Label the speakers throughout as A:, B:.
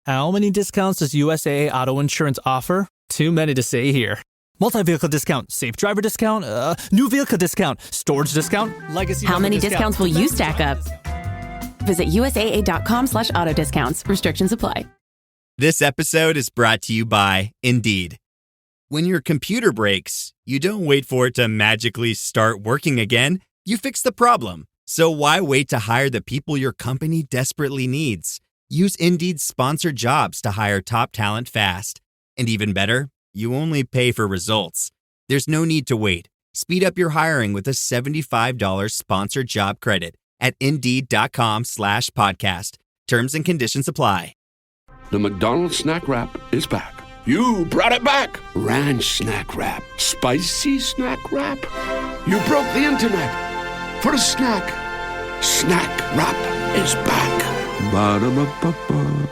A: How many discounts does USAA Auto Insurance offer? Too many to say here. Multi-vehicle discount, safe driver discount, new vehicle discount, storage discount, legacy.
B: How many discounts will you stack up? Visit USAA.com/auto discounts. Restrictions apply.
C: This episode is brought to you by Indeed. When your computer breaks, you don't wait for it to magically start working again. You fix the problem. So why wait to hire the people your company desperately needs? Use Indeed's sponsored jobs to hire top talent fast. And even better, you only pay for results. There's no need to wait. Speed up your hiring with a $75 sponsored job credit at Indeed.com/podcast. Terms and conditions apply.
D: The McDonald's snack wrap is back. You brought it back. Ranch snack wrap. Spicy snack wrap. You broke the internet. For a snack. Snack wrap is back. Ba-da-ba-ba-ba.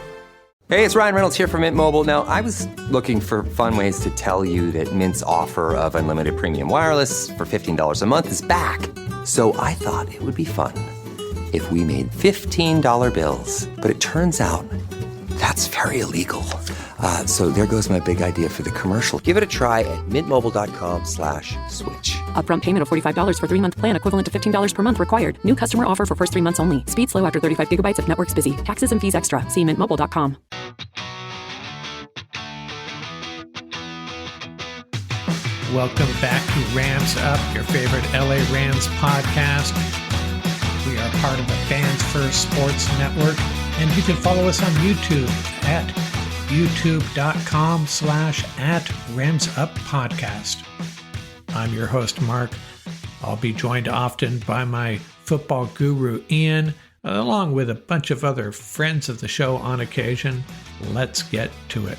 E: Hey, it's Ryan Reynolds here from Mint Mobile. Now, I was looking for fun ways to tell you that Mint's offer of unlimited premium wireless for $15 a month is back. So I thought it would be fun if we made $15 bills. But it turns out that's very illegal. So there goes my big idea for the commercial. Give it a try at mintmobile.com/switch.
B: Upfront payment of $45 for 3-month plan, equivalent to $15 per month required. New customer offer for first 3 months only. Speed slow after 35 gigabytes if network's busy. Taxes and fees extra. See mintmobile.com.
F: Welcome back to Rams Up, your favorite LA Rams podcast. We are part of the Fans First Sports Network, and you can follow us on YouTube at youtube.com/@RamsUpPodcast. I'm your host, Mark. I'll be joined often by my football guru, Ian, along with a bunch of other friends of the show on occasion. Let's get to it.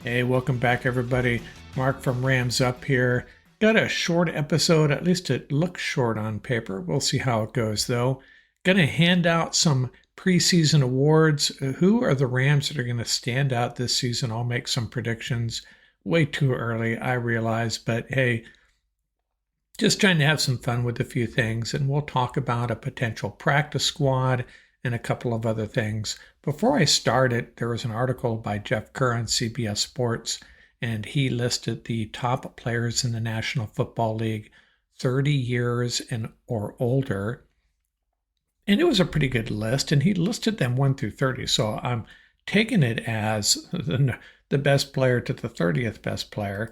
F: Hey, welcome back, everybody. Mark from Rams Up here. Got a short episode, at least it looks short on paper. We'll see how it goes, though. Going to hand out some preseason awards. Who are the Rams that are going to stand out this season? I'll make some predictions. Way too early, I realize, but hey, just trying to have some fun with a few things, and we'll talk about a potential practice squad and a couple of other things. Before I started, there was an article by Jeff Kerr on CBS Sports, and he listed the top players in the National Football League, 30 years and or older. And it was a pretty good list, and he listed them 1 through 30. So I'm taking it as the best player to the 30th best player.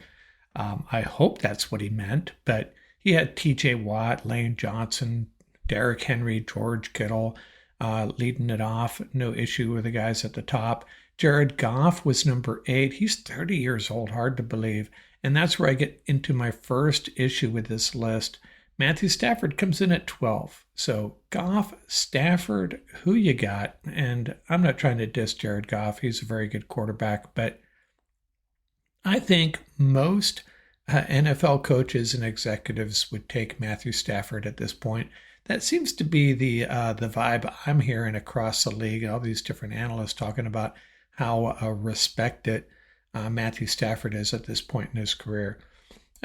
F: I hope that's what he meant, but he had TJ Watt, Lane Johnson, Derrick Henry, George Kittle leading it off. No issue with the guys at the top. Jared Goff was number 8. He's 30 years old, hard to believe. And that's where I get into my first issue with this list. Matthew Stafford comes in at 12. So Goff, Stafford, who you got? And I'm not trying to diss Jared Goff. He's a very good quarterback. But I think most NFL coaches and executives would take Matthew Stafford at this point. That seems to be the vibe I'm hearing across the league. All these different analysts talking about how respected Matthew Stafford is at this point in his career.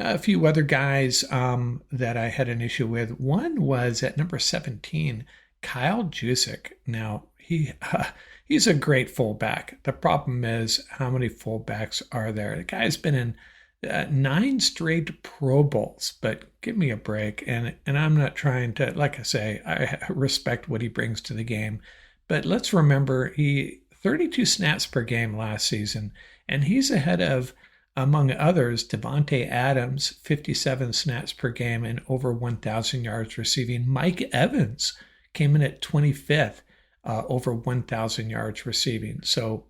F: A few other guys that I had an issue with. One was at number 17, Kyle Juszczyk. Now, he's a great fullback. The problem is, how many fullbacks are there? The guy's been in 9 straight Pro Bowls, but give me a break. And I'm not trying to, like I say, I respect what he brings to the game. But let's remember, he 32 snaps per game last season, and he's ahead of, among others, Davante Adams, 57 snaps per game and over 1,000 yards receiving. Mike Evans came in at 25th, over 1,000 yards receiving. So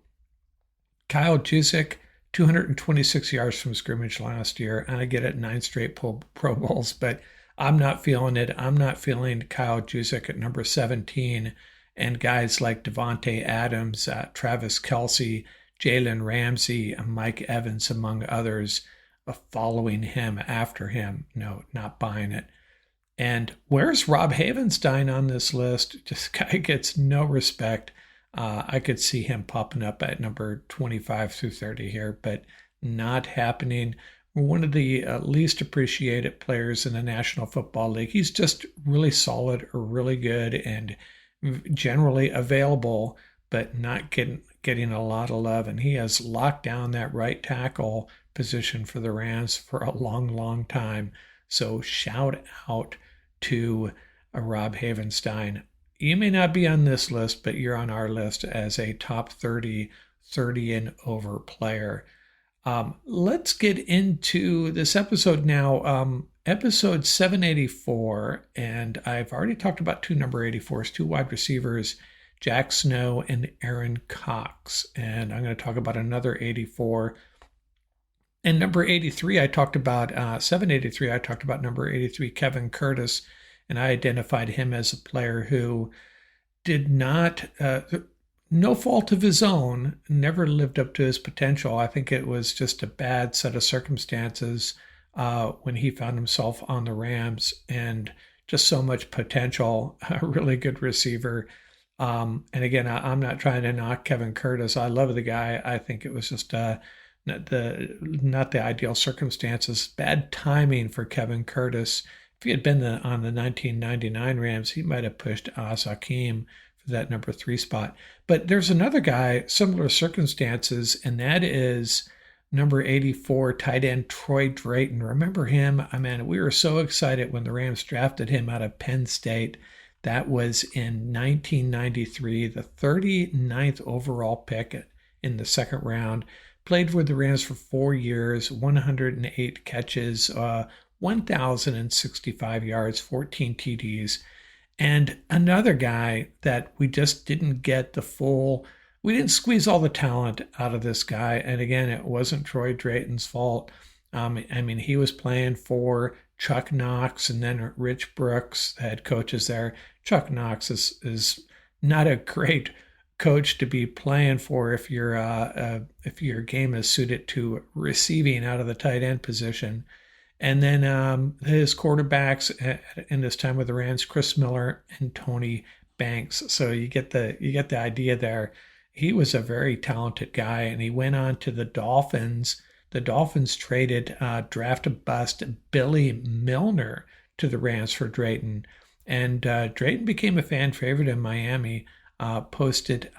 F: Kyle Juszczyk, 226 yards from scrimmage last year, and I get it, 9 straight Pro Bowls, but I'm not feeling it. I'm not feeling Kyle Juszczyk at number 17, and guys like Davante Adams, Travis Kelce, Jalen Ramsey, and Mike Evans, among others, following him, after him. No, not buying it. And where's Rob Havenstein on this list? This guy gets no respect. I could see him popping up at number 25 through 30 here, but not happening. One of the least appreciated players in the National Football League. He's just really solid or really good and generally available, but not getting a lot of love. And he has locked down that right tackle position for the Rams for a long, long time. So shout out to Rob Havenstein. You may not be on this list, but you're on our list as a top 30 and over player. Let's get into this episode now. Episode 784, and I've already talked about two number 84s, two wide receivers, Jack Snow and Aaron Cox. And I'm going to talk about another 84. And number 83, I talked about 783. I talked about number 83, Kevin Curtis, and I identified him as a player who did not, no fault of his own, never lived up to his potential. I think it was just a bad set of circumstances when he found himself on the Rams, and just so much potential, a really good receiver. And again, I'm not trying to knock Kevin Curtis. I love the guy. I think it was just not the ideal circumstances. Bad timing for Kevin Curtis. If he had been on the 1999 Rams, he might have pushed Hakeem for that number 3 spot. But there's another guy, similar circumstances, and that is number 84, tight end Troy Drayton. Remember him? I mean, we were so excited when the Rams drafted him out of Penn State. That was in 1993, the 39th overall pick in the second round. Played with the Rams for 4 years, 108 catches, 1,065 yards, 14 TDs. And another guy that we just didn't get we didn't squeeze all the talent out of this guy. And again, it wasn't Troy Drayton's fault. I mean, he was playing for Chuck Knox and then Rich Brooks, the head coaches there. Chuck Knox is not a great coach to be playing for if your game is suited to receiving out of the tight end position. And then his quarterbacks in this time with the Rams, Chris Miller and Tony Banks. So you get the idea there. He was a very talented guy, and he went on to the Dolphins. The Dolphins traded draft bust Billy Milner to the Rams for Drayton. And Drayton became a fan favorite in Miami, posted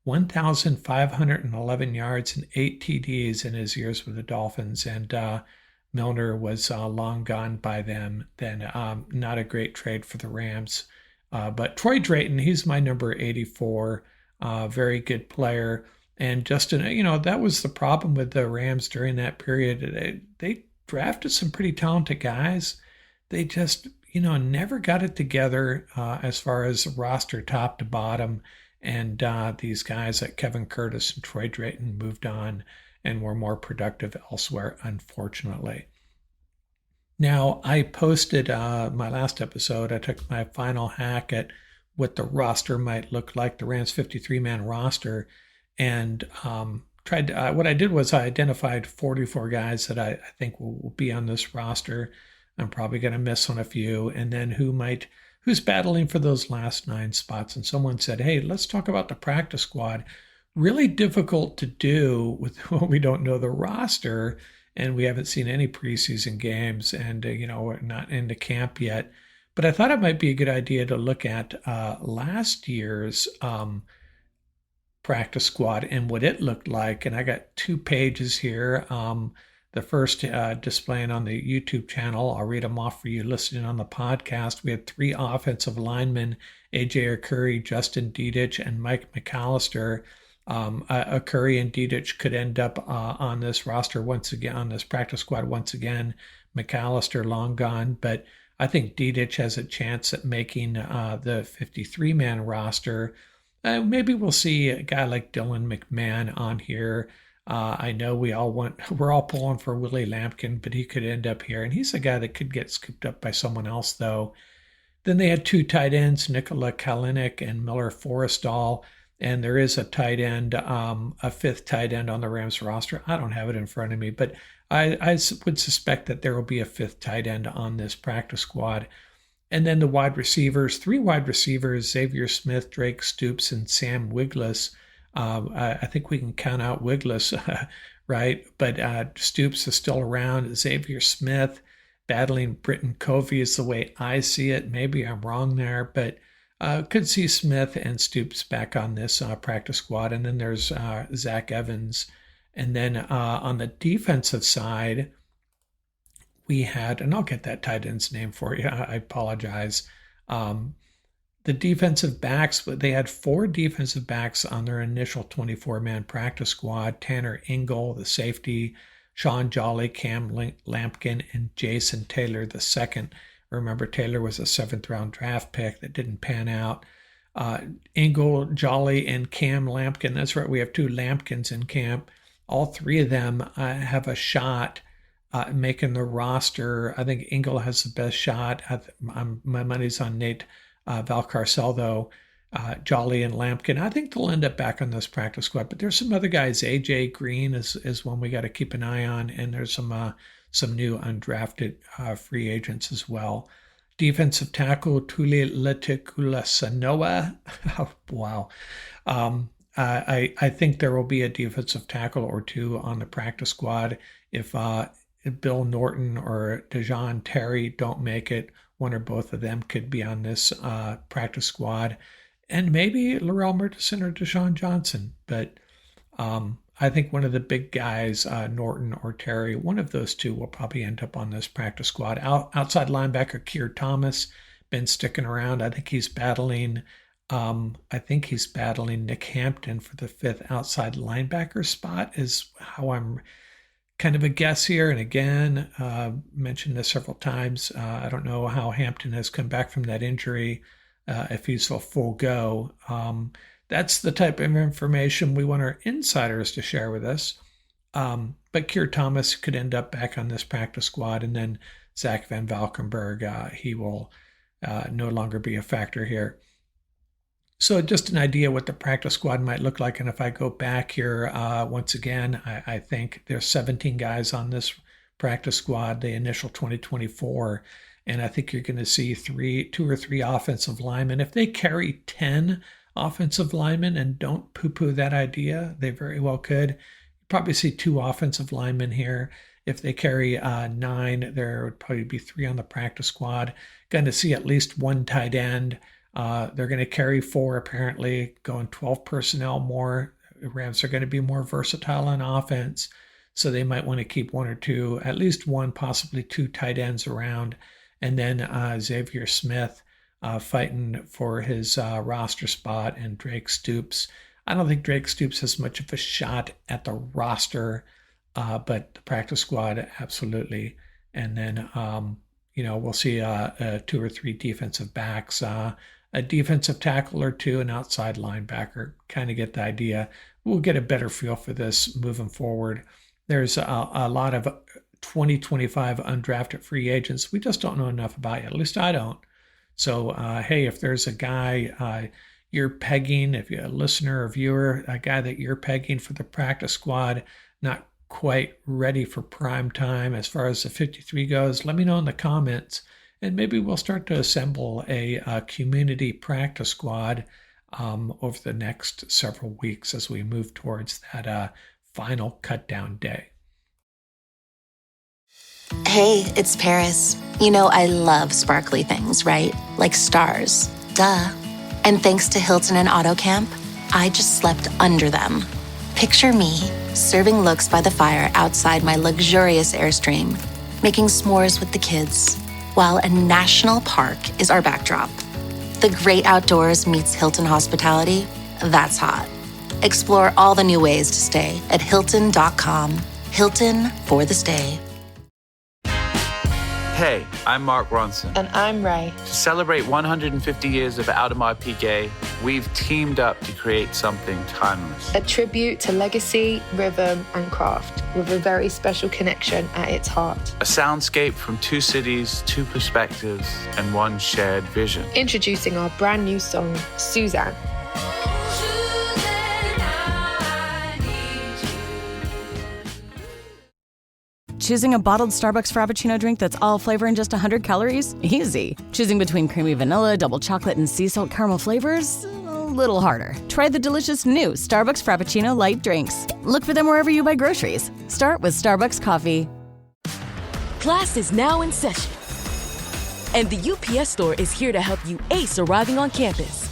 F: 1,511 yards and 8 TDs in his years with the Dolphins. And Milner was long gone by then. Not a great trade for the Rams. But Troy Drayton, he's my number 84, very good player. And Justin, that was the problem with the Rams during that period. They drafted some pretty talented guys. They just, never got it together as far as roster top to bottom. And these guys like Kevin Curtis and Troy Drayton moved on and were more productive elsewhere, unfortunately. Now, I posted my last episode. I took my final hack at what the roster might look like, the Rams 53-man roster. And what I did was I identified 44 guys that I think will be on this roster. I'm probably going to miss on a few. And then who's battling for those last 9 spots. And someone said, hey, let's talk about the practice squad. Really difficult to do with when we don't know the roster and we haven't seen any preseason games and, we're not into camp yet. But I thought it might be a good idea to look at last year's practice squad and what it looked like. And I got 2 pages here. The first displaying on the YouTube channel. I'll read them off for you listening on the podcast. We had 3 offensive linemen, A.J. Curry, Justin Dedich, and Mike McAllister. Curry and Dedich could end up on this roster once again, on this practice squad once again. McAllister long gone, but I think Dedich has a chance at making the 53-man roster. Maybe we'll see a guy like Dylan McMahon on here. I know we're all pulling for Willie Lampkin, but he could end up here. And he's a guy that could get scooped up by someone else, though. Then they had 2 tight ends, Nikola Kalinick and Miller Forrestall. And there is a tight end, a 5th tight end on the Rams roster. I don't have it in front of me, but I would suspect that there will be a 5th tight end on this practice squad. And then the wide receivers, 3 wide receivers, Xavier Smith, Drake Stoops, and Sam Wiglusz. I think we can count out Wiglusz, right? But Stoops is still around. Xavier Smith battling Britton Covey is the way I see it. Maybe I'm wrong there, but Could see Smith and Stoops back on this practice squad. And then there's Zach Evans. And then on the defensive side, we had, and I'll get that tight end's name for you. I apologize. The defensive backs, they had 4 defensive backs on their initial 24-man practice squad. Tanner Engel, the safety, Sean Jolly, Cam Lampkin, and Jason Taylor II. Remember, Taylor was a 7th-round draft pick that didn't pan out. Engel, Jolly, and Cam Lampkin. That's right, we have 2 Lampkins in camp. All 3 of them have a shot making the roster. I think Engel has the best shot. My money's on Nate Valcarcel, though. Jolly and Lampkin, I think they'll end up back on this practice squad. But there's some other guys. AJ Green is one we got to keep an eye on, and there's some new undrafted free agents as well. Defensive tackle Tuli Letekula-Sanoa. Oh, wow. I think there will be a defensive tackle or 2 on the practice squad. If Bill Norton or Dejon Terry don't make it, one or both of them could be on this practice squad. And maybe Laurel Murchison or Deshaun Johnson. But I think one of the big guys, Norton or Terry, one of those 2 will probably end up on this practice squad. Outside linebacker Keir Thomas, been sticking around. I think he's battling Nick Hampton for the 5th outside linebacker spot, is how I'm kind of a guess here. And again, mentioned this several times. I don't know how Hampton has come back from that injury, if he's a full go. That's the type of information we want our insiders to share with us. But Keir Thomas could end up back on this practice squad. And then Zach Van Valkenburg, he will no longer be a factor here. So just an idea what the practice squad might look like. And if I go back here, once again, I think there's 17 guys on this practice squad, the initial 2024. And I think you're going to see 2 or 3 offensive linemen. If they carry 10 offensive linemen, and don't poo-poo that idea, they very well could. You probably see 2 offensive linemen here. If they carry 9, there would probably be 3 on the practice squad. Going to see at least 1 tight end. They're going to carry 4, apparently, going 12 personnel more. The Rams are going to be more versatile on offense, so they might want to keep 1 or 2, at least 1, possibly 2 tight ends around. And then Xavier Smith fighting for his roster spot, and Drake Stoops. I don't think Drake Stoops has much of a shot at the roster, but the practice squad, absolutely. And then, we'll see 2 or 3 defensive backs, a defensive tackle or 2, an outside linebacker. Kind of get the idea. We'll get a better feel for this moving forward. There's a lot of 2025 undrafted free agents we just don't know enough about yet. At least I don't. So, hey, if there's a guy you're pegging, if you're a listener or viewer, a guy that you're pegging for the practice squad, not quite ready for prime time as far as the 53 goes, let me know in the comments. And maybe we'll start to assemble a community practice squad over the next several weeks as we move towards that final cut down day.
G: Hey, it's Paris. You know I love sparkly things, right? Like stars. Duh. And thanks to Hilton and AutoCamp, I just slept under them. Picture me serving looks by the fire outside my luxurious Airstream, making s'mores with the kids, while a national park is our backdrop. The great outdoors meets Hilton hospitality. That's hot. Explore all the new ways to stay at Hilton.com. Hilton for the stay.
H: Hey, I'm Mark Ronson.
I: And I'm Ray.
H: To celebrate 150 years of Audemars Piguet, we've teamed up to create something timeless.
I: A tribute to legacy, rhythm, and craft, with a very special connection at its heart.
H: A soundscape from 2 cities, 2 perspectives, and 1 shared vision.
I: Introducing our brand new song, Suzanne.
J: Choosing a bottled Starbucks Frappuccino drink that's all flavor and just 100 calories? Easy. Choosing between creamy vanilla, double chocolate, and sea salt caramel flavors? A little harder. Try the delicious new Starbucks Frappuccino light drinks. Look for them wherever you buy groceries. Start with Starbucks coffee.
K: Class is now in session. And the UPS Store is here to help you ace arriving on campus.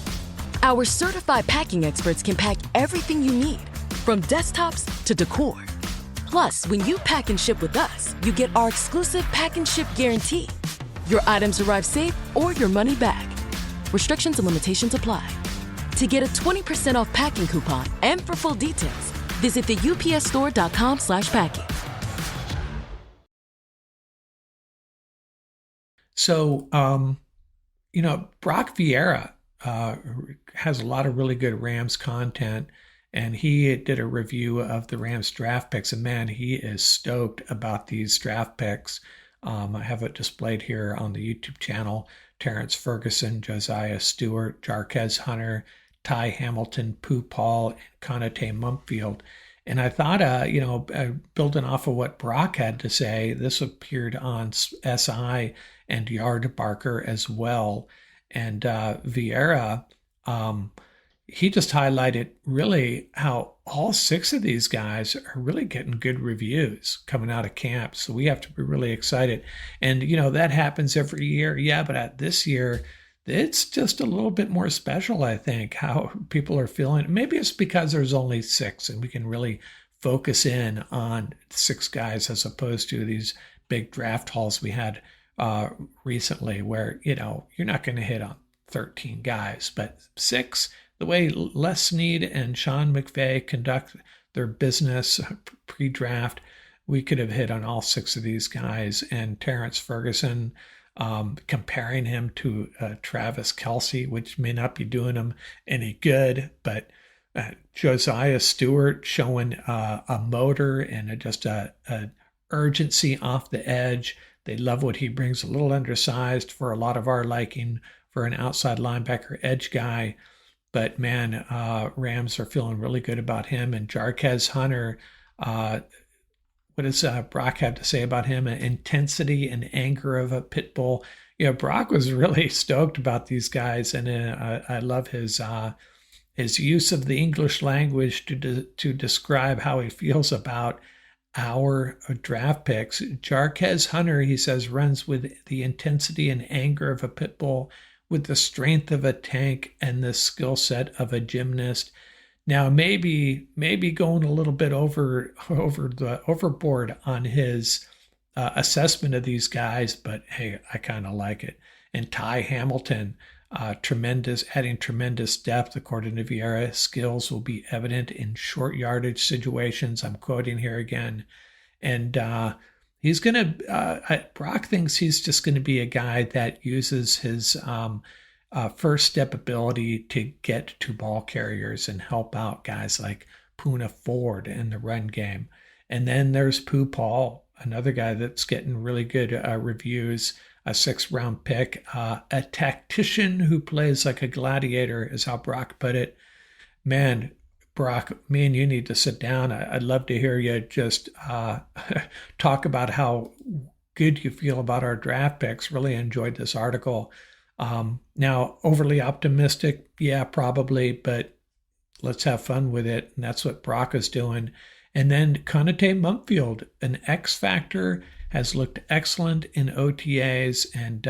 K: Our certified packing experts can pack everything you need, from desktops to decor. Plus, when you pack and ship with us, you get our exclusive pack and ship guarantee. Your items arrive safe or your money back. Restrictions and limitations apply. To get a 20% off packing coupon and for full details, visit the upsstore.com/packing.
F: So, Brock Vieira has a lot of really good Rams content, and he did a review of the Rams draft picks, and man, he is stoked about these draft picks. I have it displayed here on the YouTube channel. Terrence Ferguson, Josiah Stewart, Jarquez Hunter, Ty Hamilton, Pooh Paul, and Conate Mumpfield. And I thought, building off of what Brock had to say, this appeared on SI and Yard Barker as well. And Vieira, he just highlighted really how all 6 of these guys are really getting good reviews coming out of camp. So we have to be really excited. And, that happens every year. Yeah, but this year, it's just a little bit more special, I think, how people are feeling. Maybe it's because there's only 6 and we can really focus in on 6 guys as opposed to these big draft hauls we had recently where, you're not going to hit on 13 guys, but 6, the way Les Snead and Sean McVay conduct their business pre-draft, we could have hit on all 6 of these guys. And Terrence Ferguson, comparing him to Travis Kelce, which may not be doing him any good, but Josiah Stewart showing a motor and just a urgency off the edge. They love what he brings, a little undersized for a lot of our liking for an outside linebacker edge guy. But man, Rams are feeling really good about him. And Jarquez Hunter, what does Brock have to say about him? Intensity and anger of a pit bull. Brock was really stoked about these guys, and I love his use of the English language to describe how he feels about our draft picks. Jarquez Hunter, he says, runs with the intensity and anger of a pit bull, with the strength of a tank and the skill set of a gymnast. Now, maybe going a little bit overboard on his assessment of these guys, but hey, I kind of like it. And Ty Hamilton, adding tremendous depth, according to Vieira. Skills will be evident in short yardage situations. I'm quoting here again. And he's going to, Brock thinks he's just going to be a guy that uses his first step ability to get to ball carriers and help out guys like Poona Ford in the run game. And then there's Pooh Paul, another guy that's getting really good reviews, a 6th-round pick, a tactician who plays like a gladiator is how Brock put it. Man, Brock, me and you need to sit down. I'd love to hear you just talk about how good you feel about our draft picks. Really enjoyed this article. Now, overly optimistic, yeah, probably, but let's have fun with it. And that's what Brock is doing. And then Conate Mumpfield, an X factor, has looked excellent in OTAs. And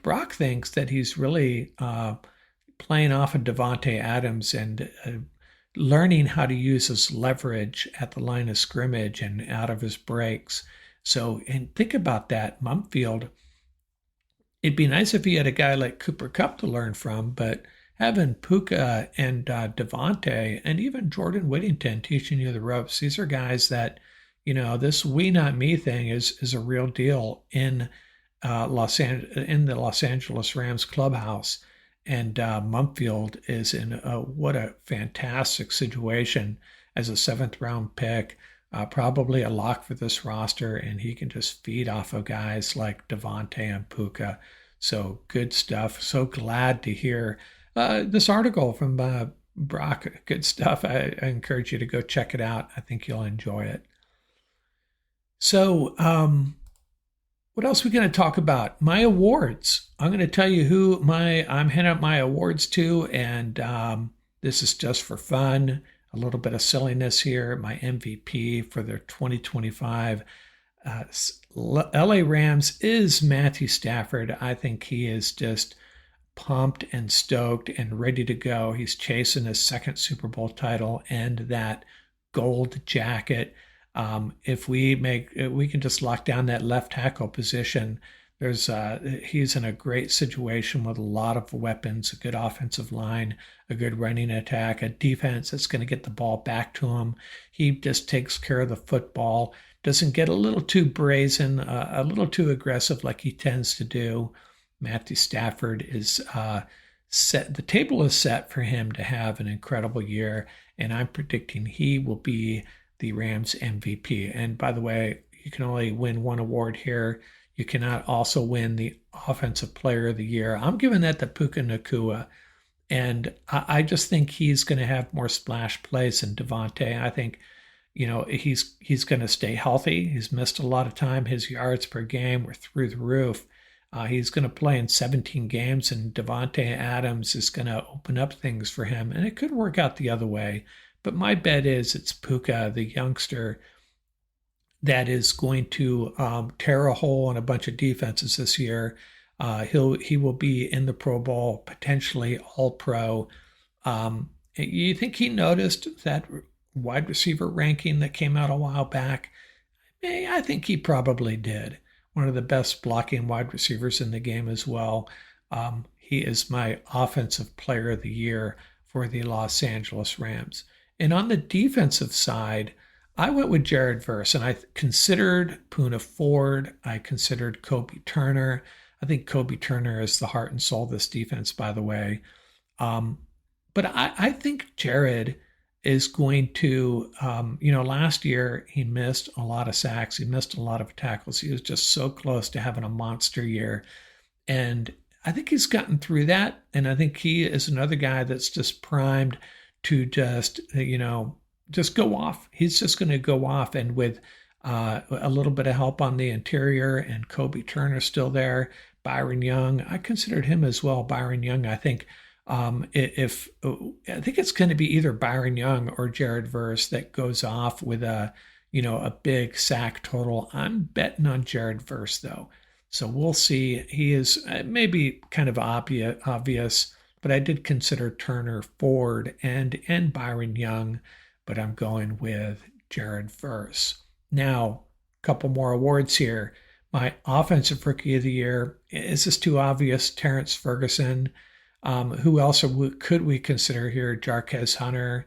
F: Brock thinks that he's really playing off of Davante Adams and learning how to use his leverage at the line of scrimmage and out of his breaks. So, and think about that, Mumpfield. It'd be nice if he had a guy like Cooper Kupp to learn from, but having Puka and Davante and even Jordan Whittington teaching you the ropes, these are guys that, this we not me thing is a real deal in the Los Angeles Rams clubhouse. And Mumpfield is in what a fantastic situation as a 7th-round pick, probably a lock for this roster, and he can just feed off of guys like Davante and Puka. So good stuff. So glad to hear this article from Brock. Good stuff. I encourage you to go check it out. I think you'll enjoy it. So what else are we going to talk about? My awards. I'm going to tell you who I'm handing out my awards to, and this is just for fun, a little bit of silliness here. My MVP for the 2025 LA Rams is Matthew Stafford. I think he is just pumped and stoked and ready to go. He's chasing his second Super Bowl title and that gold jacket. If we can just lock down that left tackle position. He's in a great situation with a lot of weapons, a good offensive line, a good running attack, a defense that's going to get the ball back to him. He just takes care of the football, doesn't get a little too brazen, a little too aggressive like he tends to do. Matthew Stafford is set. The table is set for him to have an incredible year, and I'm predicting he will be the Rams MVP. And by the way, you can only win one award here. You cannot also win the Offensive Player of the Year. I'm giving that to Puka Nacua. And I just think he's going to have more splash plays than Devontae. I think, he's going to stay healthy. He's missed a lot of time. His yards per game were through the roof. He's going to play in 17 games, and Devontae Adams is going to open up things for him. And it could work out the other way. But my bet is it's Puka, the youngster, that is going to tear a hole in a bunch of defenses this year. He will be in the Pro Bowl, potentially All-Pro. You think he noticed that wide receiver ranking that came out a while back? I think he probably did. One of the best blocking wide receivers in the game as well. He is my Offensive Player of the Year for the Los Angeles Rams. And on the defensive side, I went with Jared Verse, and I considered Poona Ford. I considered Kobe Turner. I think Kobe Turner is the heart and soul of this defense, by the way. But I think Jared is going to, last year he missed a lot of sacks. He missed a lot of tackles. He was just so close to having a monster year. And I think he's gotten through that. And I think he is another guy that's just primed to just go off. He's just going to go off, and with a little bit of help on the interior, and Kobe Turner still there, Byron Young, I considered him as well. Byron Young, I think I think it's going to be either Byron Young or Jared Verse that goes off with a big sack total. I'm betting on Jared Verse though, so we'll see. He is maybe kind of obvious, but I did consider Turner, Ford, and Byron Young. But I'm going with Jared Verse. Now, a couple more awards here. My Offensive Rookie of the Year, is this too obvious? Terrence Ferguson. Who else could we consider here? Jarquez Hunter,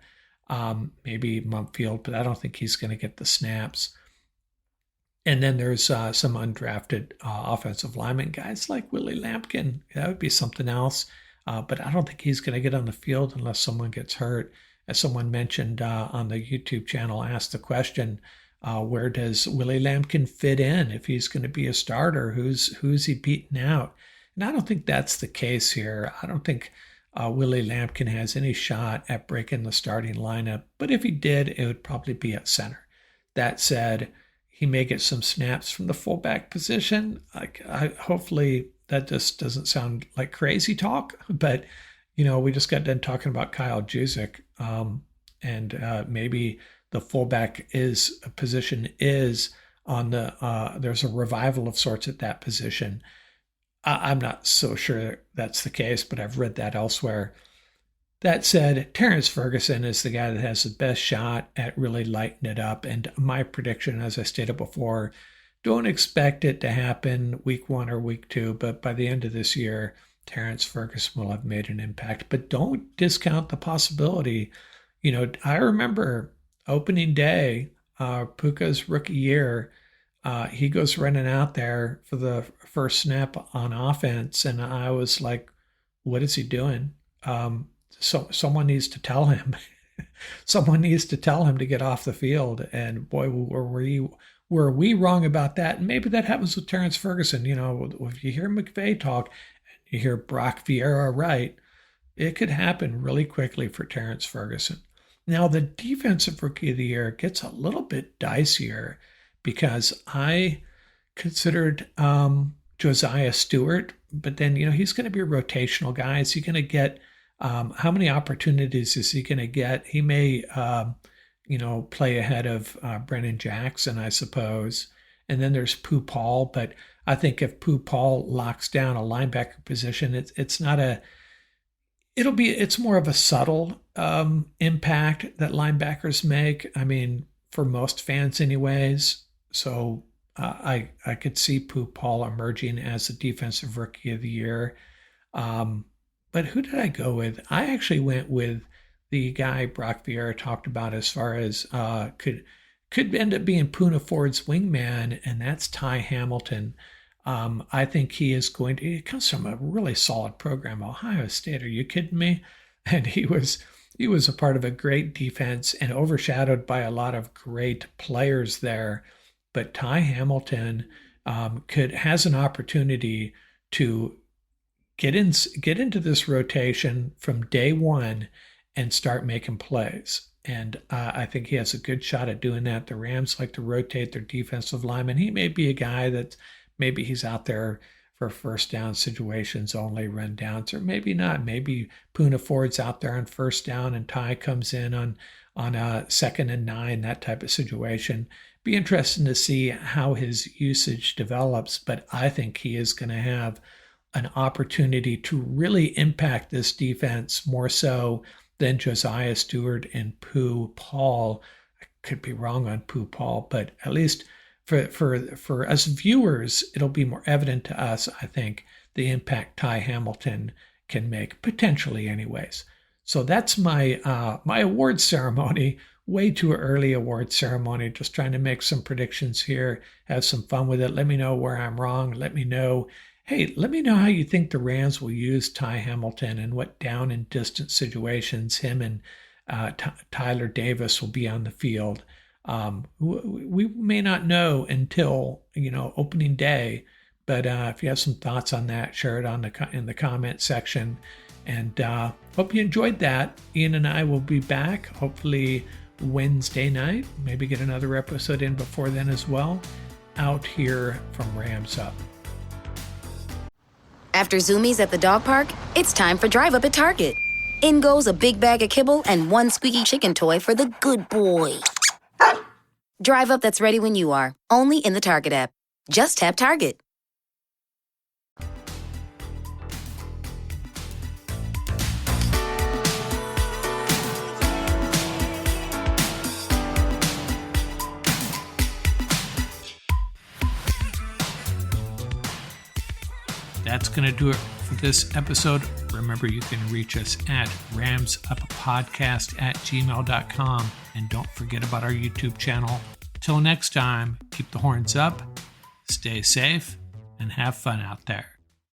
F: maybe Mumpfield, but I don't think he's going to get the snaps. And then there's some undrafted offensive lineman guys like Willie Lampkin. That would be something else. But I don't think he's going to get on the field unless someone gets hurt. As someone mentioned on the YouTube channel, asked the question, where does Willie Lampkin fit in? If he's going to be a starter, who's he beating out? And I don't think that's the case here. I don't think Willie Lampkin has any shot at breaking the starting lineup. But if he did, it would probably be at center. That said, he may get some snaps from the fullback position. Hopefully that just doesn't sound like crazy talk, but we just got done talking about Kyle Juszczyk, and maybe the fullback position is on there's a revival of sorts at that position. I'm not so sure that's the case, but I've read that elsewhere. That said, Terrence Ferguson is the guy that has the best shot at really lighting it up. And my prediction, as I stated before, don't expect it to happen week 1 or week 2, but by the end of this year, Terrence Ferguson will have made an impact. But don't discount the possibility. I remember opening day, Puka's rookie year, he goes running out there for the first snap on offense, and I was like, what is he doing? So someone needs to tell him. Someone needs to tell him to get off the field. And boy, were we wrong about that. And maybe that happens with Terrence Ferguson. If you hear McVay talk, you hear Brock Vieira right, it could happen really quickly for Terrence Ferguson. Now, the Defensive Rookie of the Year gets a little bit dicier because I considered Josiah Stewart, but then, he's going to be a rotational guy. Is he going to get, how many opportunities is he going to get? He may, play ahead of Brennan Jackson, I suppose. And then there's Pooh Paul. But I think if Pooh Paul locks down a linebacker position, it's more of a subtle impact that linebackers make. I mean, for most fans anyways. So I could see Pooh Paul emerging as the defensive rookie of the year. But who did I go with? I actually went with the guy Brock Vieira talked about as far as could end up being Poona Ford's wingman, and that's Ty Hamilton. I think he comes from a really solid program, Ohio State. Are you kidding me? And he was a part of a great defense and overshadowed by a lot of great players there. But Ty Hamilton has an opportunity to get into this rotation from day one and start making plays. And I think he has a good shot at doing that. The Rams like to rotate their defensive linemen. He may be a guy that maybe he's out there for first down situations only, run downs, or maybe not. Maybe Poona Ford's out there on first down and Ty comes in on a 2nd and 9, that type of situation. Be interesting to see how his usage develops, but I think he is going to have an opportunity to really impact this defense more so than Josiah Stewart and Pooh Paul. I could be wrong on Pooh Paul, but at least for us viewers, it'll be more evident to us, I think, the impact Ty Hamilton can make, potentially anyways. So that's my award ceremony. Way too early award ceremony. Just trying to make some predictions here, have some fun with it. Let me know where I'm wrong. Let me know how you think the Rams will use Ty Hamilton and what down and distance situations him and Tyler Davis will be on the field. We may not know until opening day, but if you have some thoughts on that, share it in the comment section. And hope you enjoyed that. Ian and I will be back hopefully Wednesday night. Maybe get another episode in before then as well. Out here from Rams Up.
L: After Zoomies at the dog park, it's time for Drive Up at Target. In goes a big bag of kibble and one squeaky chicken toy for the good boy. Drive Up that's ready when you are, only in the Target app. Just tap Target.
F: That's going to do it for this episode. Remember, you can reach us at ramsuppodcast@gmail.com. And don't forget about our YouTube channel. Till next time, keep the horns up, stay safe, and have fun out there.